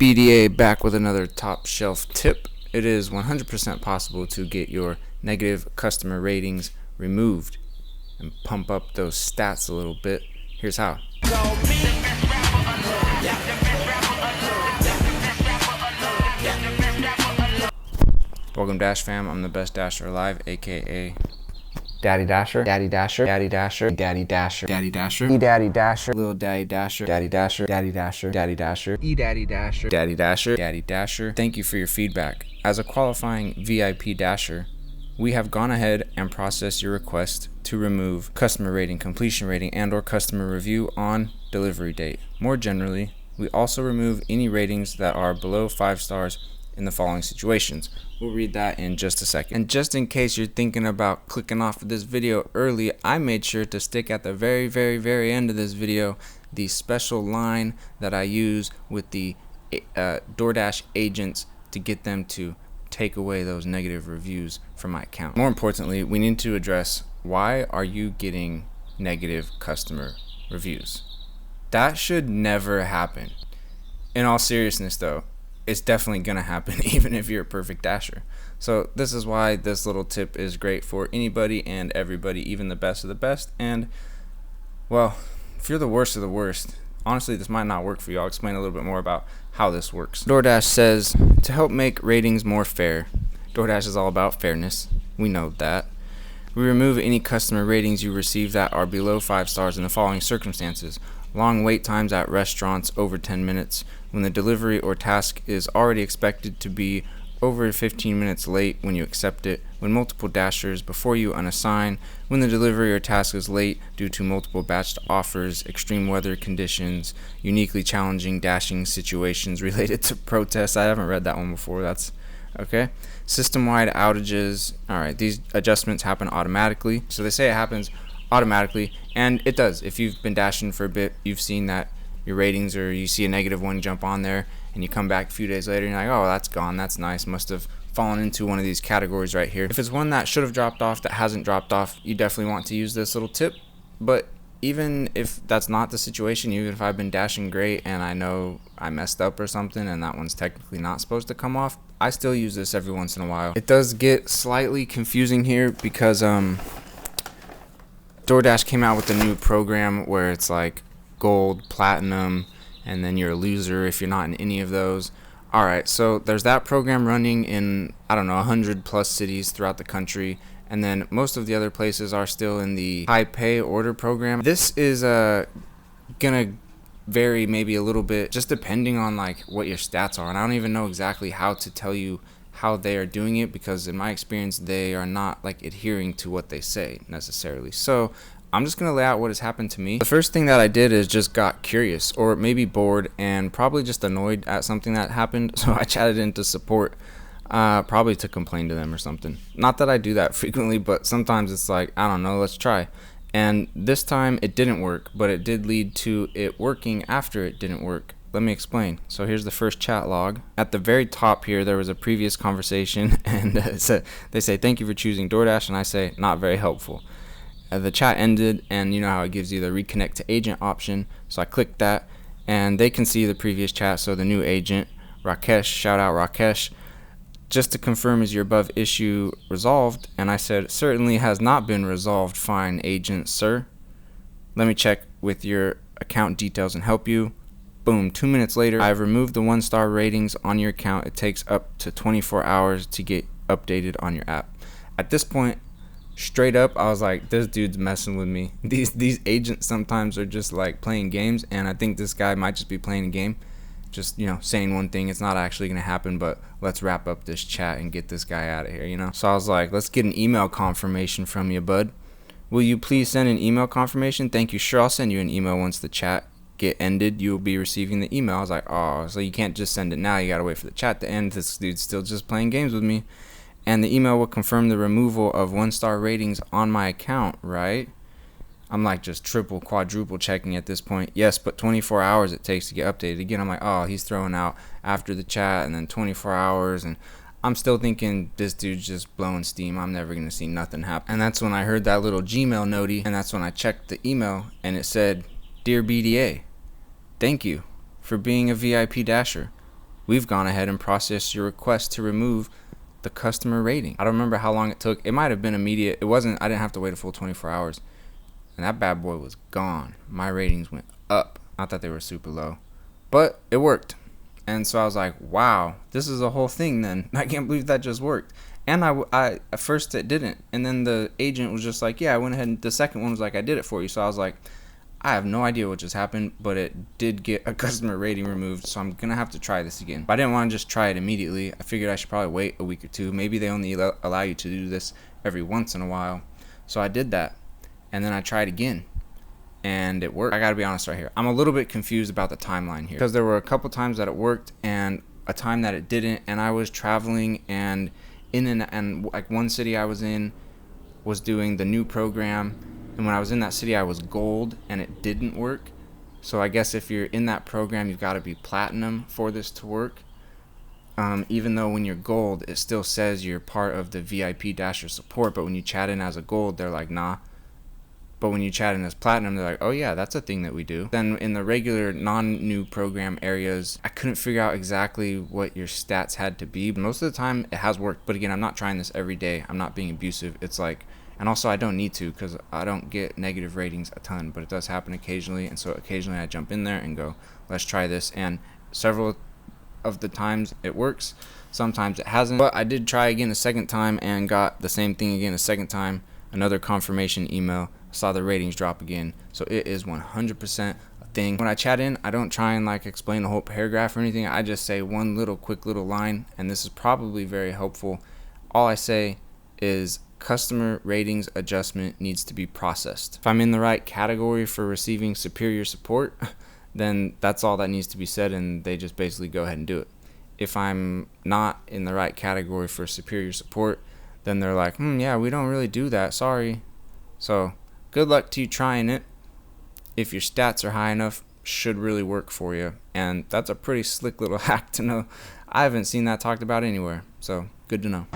BDA back with another top shelf tip. It is 100% possible to get your negative customer ratings removed and pump up those stats a little bit. Here's how. Welcome Dash fam, I'm the best Dasher alive, aka Daddy Dasher, Daddy Dasher, Daddy Dasher, Daddy Dasher, Daddy Dasher, E-Daddy Dasher, Little Daddy Dasher, Daddy Dasher, Daddy Dasher, Daddy Dasher, E-Daddy Dasher, Daddy Dasher, Daddy Dasher. Thank you for your feedback. As a qualifying VIP Dasher, we have gone ahead and processed your request to remove customer rating, completion rating, and or customer review on delivery date. More generally, we also remove any ratings that are below 5 stars in the following situations. We'll read that in just a second. And just in case you're thinking about clicking off of this video early, I made sure to stick at the very end of this video the special line that I use with the DoorDash agents to get them to take away those negative reviews from my account. More importantly, we need to address, why are you getting negative customer reviews? That should never happen. In all seriousness though, it's definitely gonna happen even if you're a perfect Dasher. So this is why this little tip is great for anybody and everybody, even the best of the best. And well, if you're the worst of the worst, honestly this might not work for you. I'll explain a little bit more about how this works. DoorDash says to help make ratings more fair. DoorDash is all about fairness, we know that. We remove any customer ratings you receive that are below 5 stars in the following circumstances: long wait times at restaurants over 10 minutes, when the delivery or task is already expected to be over 15 minutes late when you accept it, when multiple dashers before you unassign, when the delivery or task is late due to multiple batched offers, extreme weather conditions, uniquely challenging dashing situations related to protests. I haven't read that one before, that's okay. System-wide outages. Alright, these adjustments happen automatically. So they say it happens automatically, and it does. If you've been dashing for a bit, you've seen that your ratings, or you see a negative one jump on there, and you come back a few days later and you're like, oh, that's gone, that's nice, must have fallen into one of these categories right here. If it's one that should have dropped off that hasn't dropped off, you definitely want to use this little tip. But even if that's not the situation, even if I've been dashing great and I know I messed up or something and that one's technically not supposed to come off, I still use this every once in a while. It does get slightly confusing here because DoorDash came out with a new program where it's like gold, platinum, and then you're a loser if you're not in any of those. Alright, so there's that program running in, I don't know, 100 plus cities throughout the country, and then most of the other places are still in the high pay order program. This is gonna vary maybe a little bit just depending on like what your stats are, and I don't even know exactly how to tell you how they are doing it, because in my experience they are not like adhering to what they say necessarily. So I'm just gonna lay out what has happened to me. The first thing that I did is just got curious, or maybe bored, and probably just annoyed at something that happened, so I chatted into support, probably to complain to them or something. Not that I do that frequently, but sometimes it's like, I don't know, let's try. And this time it didn't work, but it did lead to it working after it didn't work. Let me explain. So here's the first chat log. At the very top here, there was a previous conversation, and they say, thank you for choosing DoorDash, and I say, not very helpful. The chat ended, and you know how it gives you the reconnect to agent option, so I clicked that, and they can see the previous chat. So the new agent, Rakesh, shout out Rakesh, just to confirm, is your above issue resolved? And I said, certainly has not been resolved, fine agent sir. Let me check with your account details and help you. Boom, 2 minutes later, I've removed the 1-star ratings on your account. It takes up to 24 hours to get updated on your app. At this point, straight up, I was like, this dude's messing with me. These agents sometimes are just like playing games, and I think this guy might just be playing a game, just, you know, saying one thing, it's not actually gonna happen, but let's wrap up this chat and get this guy out of here, you know. So I was like, let's get an email confirmation from you, bud. Will you please send an email confirmation? Thank you. Sure, I'll send you an email once the chat get ended. You will be receiving the email. I was like, oh, so you can't just send it now, you gotta wait for the chat to end. This dude's still just playing games with me. And the email will confirm the removal of 1-star ratings on my account, right? I'm like just triple, quadruple checking at this point. Yes, but 24 hours it takes to get updated. Again, I'm like, oh, he's throwing out after the chat and then 24 hours. And I'm still thinking this dude's just blowing steam. I'm never going to see nothing happen. And that's when I heard that little Gmail notey. And that's when I checked the email and it said, Dear BDA, thank you for being a VIP Dasher. we've gone ahead and processed your request to remove the customer rating. I don't remember how long it took. It might have been immediate. It wasn't, I didn't have to wait a full 24 hours. And that bad boy was gone. My ratings went up. Not that they were super low, but it worked. And so I was like, wow, this is a whole thing then. I can't believe that just worked. And I at first it didn't. And then the agent was just like, yeah, I went ahead and the second one was like, I did it for you. So I was like, I have no idea what just happened, but it did get a customer rating removed, so I'm going to have to try this again. But I didn't want to just try it immediately. I figured I should probably wait a week or two. Maybe they only allow you to do this every once in a while. So I did that, and then I tried again, and it worked. I got to be honest right here. I'm a little bit confused about the timeline here, because there were a couple times that it worked and a time that it didn't, and I was traveling, and like one city I was in was doing the new program. And when I was in that city, I was gold, and it didn't work. So I guess if you're in that program, you've got to be platinum for this to work. Even though when you're gold, it still says you're part of the VIP Dasher support. But when you chat in as a gold, they're like, nah. But when you chat in as platinum, they're like, oh yeah, that's a thing that we do. Then in the regular non-new program areas, I couldn't figure out exactly what your stats had to be. Most of the time, it has worked. But again, I'm not trying this every day. I'm not being abusive. It's like, and also I don't need to, because I don't get negative ratings a ton, but it does happen occasionally. And so occasionally I jump in there and go, let's try this. And several of the times it works. Sometimes it hasn't. But I did try again a second time and got the same thing again a second time. Another confirmation email. Saw the ratings drop again. So it is 100% a thing. When I chat in, I don't try and like explain a whole paragraph or anything. I just say one little quick little line, and this is probably very helpful. All I say is, customer ratings adjustment needs to be processed. If I'm in the right category for receiving superior support, then that's all that needs to be said, and they just basically go ahead and do it. If I'm not in the right category for superior support, then they're like, yeah, we don't really do that, sorry. So good luck to you trying it. If your stats are high enough, should really work for you. And that's a pretty slick little hack to know. I haven't seen that talked about anywhere, so good to know.